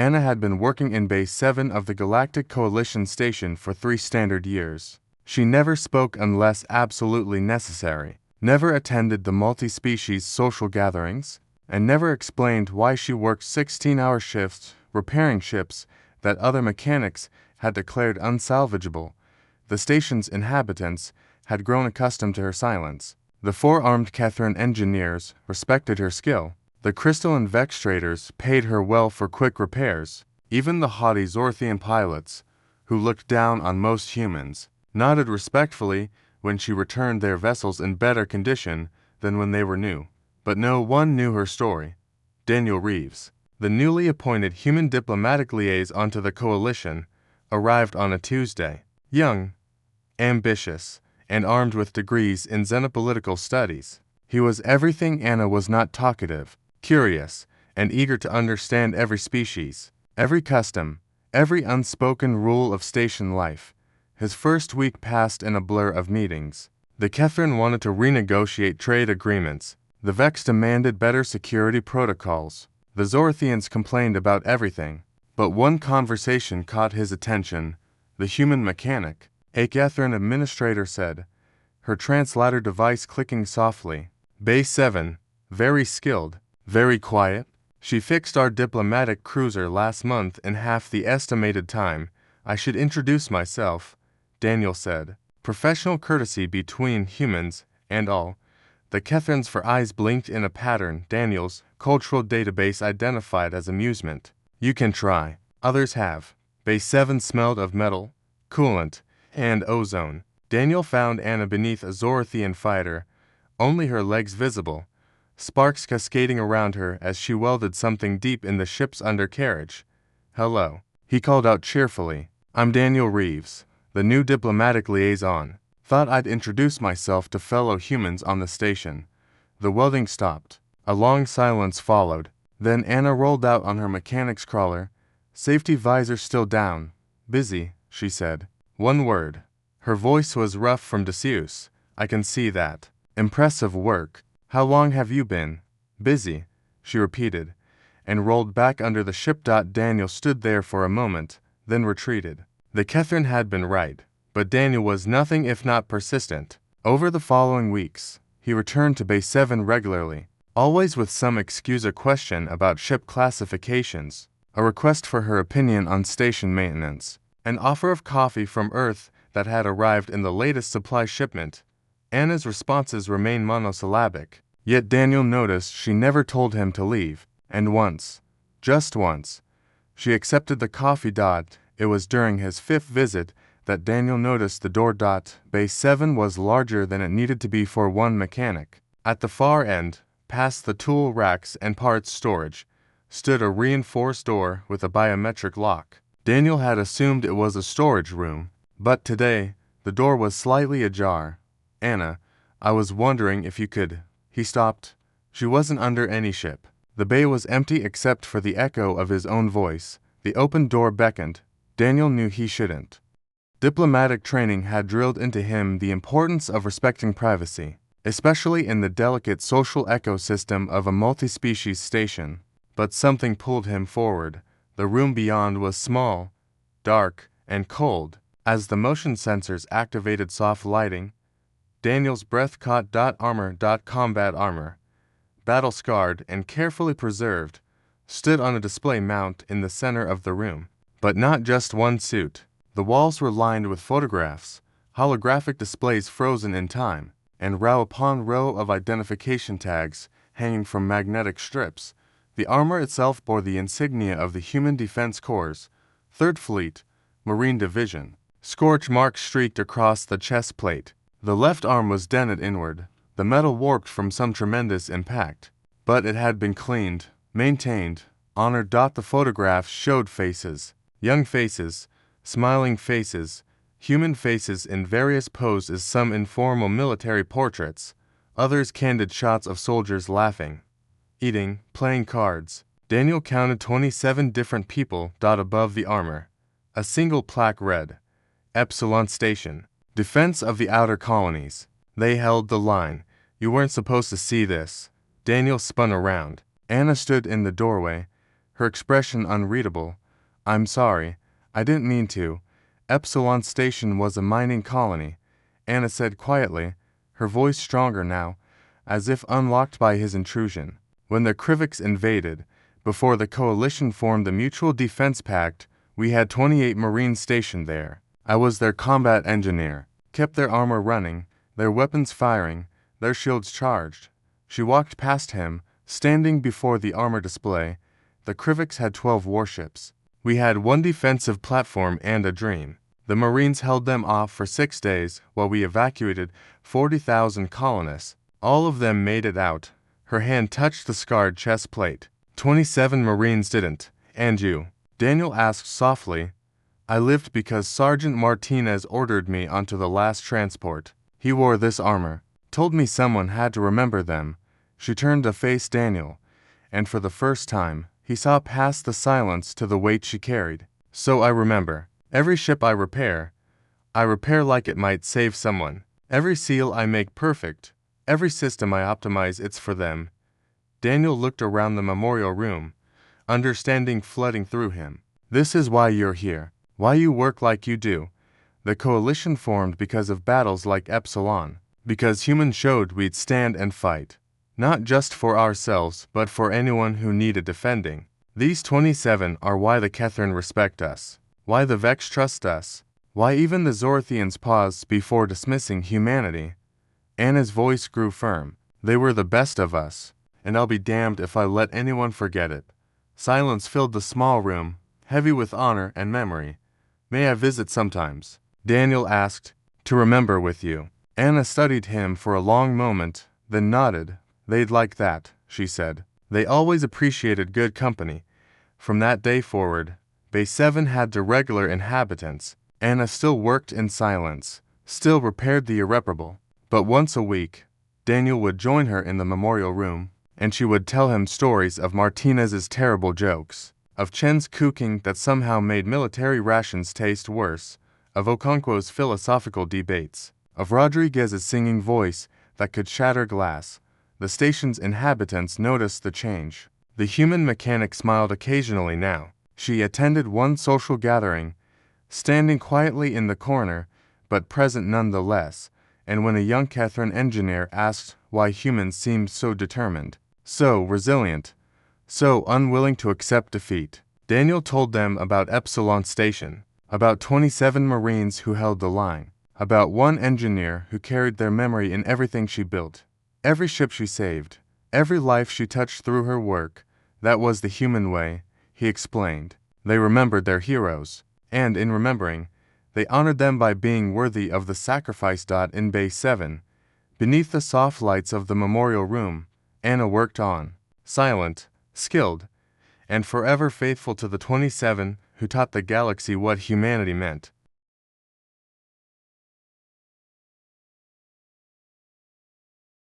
Anna had been working in Base 7 of the Galactic Coalition station for 3 standard years. She never spoke unless absolutely necessary, never attended the multi-species social gatherings, and never explained why she worked 16-hour shifts repairing ships that other mechanics had declared unsalvageable. The station's inhabitants had grown accustomed to her silence. The 4-armed Catherine engineers respected her skill. The crystalline Vextrators paid her well for quick repairs. Even the haughty Zorthian pilots, who looked down on most humans, nodded respectfully when she returned their vessels in better condition than when they were new. But no one knew her story. Daniel Reeves, the newly appointed human diplomatic liaison to the coalition, arrived on a Tuesday. Young, ambitious, and armed with degrees in xenopolitical studies, he was everything Anna was not: talkative, curious, and eager to understand every species, every custom, every unspoken rule of station life. His first week passed in a blur of meetings. The Catherine wanted to renegotiate trade agreements. The Vex demanded better security protocols. The Zorthians complained about everything. But one conversation caught his attention. The human mechanic, a Catherine administrator, said, her translator device clicking softly. Base 7, very skilled, very quiet. She fixed our diplomatic cruiser last month in half the estimated time. I should introduce myself, Daniel said. Professional courtesy between humans and all. The Catherines for eyes blinked in a pattern Daniel's cultural database identified as amusement. You can try. Others have. Base 7 smelled of metal, coolant, and ozone. Daniel found Anna beneath a Zorthian fighter, only her legs visible, sparks cascading around her as she welded something deep in the ship's undercarriage. Hello, he called out cheerfully. I'm Daniel Reeves, the new diplomatic liaison. Thought I'd introduce myself to fellow humans on the station. The welding stopped. A long silence followed. Then Anna rolled out on her mechanic's crawler. Safety visor still down. Busy, she said. One word. Her voice was rough from disuse. I can see that. Impressive work. How long have you been? Busy, she repeated, and rolled back under the ship. Daniel stood there for a moment, then retreated. The Catherine had been right, but Daniel was nothing if not persistent. Over the following weeks, he returned to Base 7 regularly, always with some excuse: a question about ship classifications, a request for her opinion on station maintenance, an offer of coffee from Earth that had arrived in the latest supply shipment. Anna's responses remained monosyllabic, yet Daniel noticed she never told him to leave, and once, just once, she accepted the coffee. It was during his 5th visit that Daniel noticed the door. Base 7 was larger than it needed to be for one mechanic. At the far end, past the tool racks and parts storage, stood a reinforced door with a biometric lock. Daniel had assumed it was a storage room, but today, the door was slightly ajar. Anna, I was wondering if you could... He stopped. She wasn't under any ship. The bay was empty except for the echo of his own voice. The open door beckoned. Daniel knew he shouldn't. Diplomatic training had drilled into him the importance of respecting privacy, especially in the delicate social ecosystem of a multi-species station. But something pulled him forward. The room beyond was small, dark, and cold. As the motion sensors activated soft lighting, Daniel's breath caught. Armor. Combat armor, battle-scarred and carefully preserved, stood on a display mount in the center of the room. But not just one suit. The walls were lined with photographs, holographic displays frozen in time, and row upon row of identification tags hanging from magnetic strips. The armor itself bore the insignia of the Human Defense Corps, 3rd Fleet, Marine Division. Scorch marks streaked across the chest plate. The left arm was dented inward, the metal warped from some tremendous impact. But it had been cleaned, maintained, honored. The photographs showed faces, young faces, smiling faces, human faces in various poses, some informal military portraits, others candid shots of soldiers laughing, eating, playing cards. Daniel counted 27 different people. Above the armor, a single plaque read, Epsilon Station, Defense of the Outer Colonies. They held the line. You weren't supposed to see this. Daniel spun around. Anna stood in the doorway, her expression unreadable. "I'm sorry. I didn't mean to. Epsilon Station was a mining colony," Anna said quietly, her voice stronger now, as if unlocked by his intrusion. "When the Kriviks invaded, before the Coalition formed the Mutual Defense Pact, we had 28 Marines stationed there. I was their combat engineer, kept their armor running, their weapons firing, their shields charged." She walked past him, standing before the armor display. "The Kriviks had 12 warships. We had one defensive platform and a dream. The Marines held them off for 6 days while we evacuated 40,000 colonists. All of them made it out." Her hand touched the scarred chest plate. 27 Marines didn't. "And you?" Daniel asked softly. "I lived because Sergeant Martinez ordered me onto the last transport. He wore this armor. Told me someone had to remember them." She turned to face Daniel, and for the first time, he saw past the silence to the weight she carried. "So I remember. Every ship I repair like it might save someone. Every seal I make perfect. Every system I optimize, it's for them." Daniel looked around the memorial room, understanding flooding through him. "This is why you're here. Why you work like you do. The Coalition formed because of battles like Epsilon. Because humans showed we'd stand and fight. Not just for ourselves, but for anyone who needed defending. These 27 are why the Kethrin respect us. Why the Vex trust us. Why even the Zorthians pause before dismissing humanity." Anna's voice grew firm. "They were the best of us, and I'll be damned if I let anyone forget it." Silence filled the small room, heavy with honor and memory. "May I visit sometimes?" Daniel asked. "To remember with you." Anna studied him for a long moment, then nodded. "They'd like that," she said. They always appreciated good company. From that day forward, Bay 7 had the regular inhabitants. Anna still worked in silence, still repaired the irreparable. But once a week, Daniel would join her in the memorial room, and she would tell him stories of Martinez's terrible jokes, of Chen's cooking that somehow made military rations taste worse, of Okonkwo's philosophical debates, of Rodriguez's singing voice that could shatter glass. The station's inhabitants noticed the change. The human mechanic smiled occasionally now. She attended one social gathering, standing quietly in the corner, but present nonetheless, and when a young Kethrin engineer asked why humans seemed so determined, so resilient, so unwilling to accept defeat, Daniel told them about Epsilon Station, about 27 Marines who held the line, about one engineer who carried their memory in everything she built, every ship she saved, every life she touched through her work. That was the human way, he explained. They remembered their heroes, and in remembering, they honored them by being worthy of the sacrifice. In Bay 7, beneath the soft lights of the memorial room, Anna worked on, silent, skilled, and forever faithful to the 27 who taught the galaxy what humanity meant.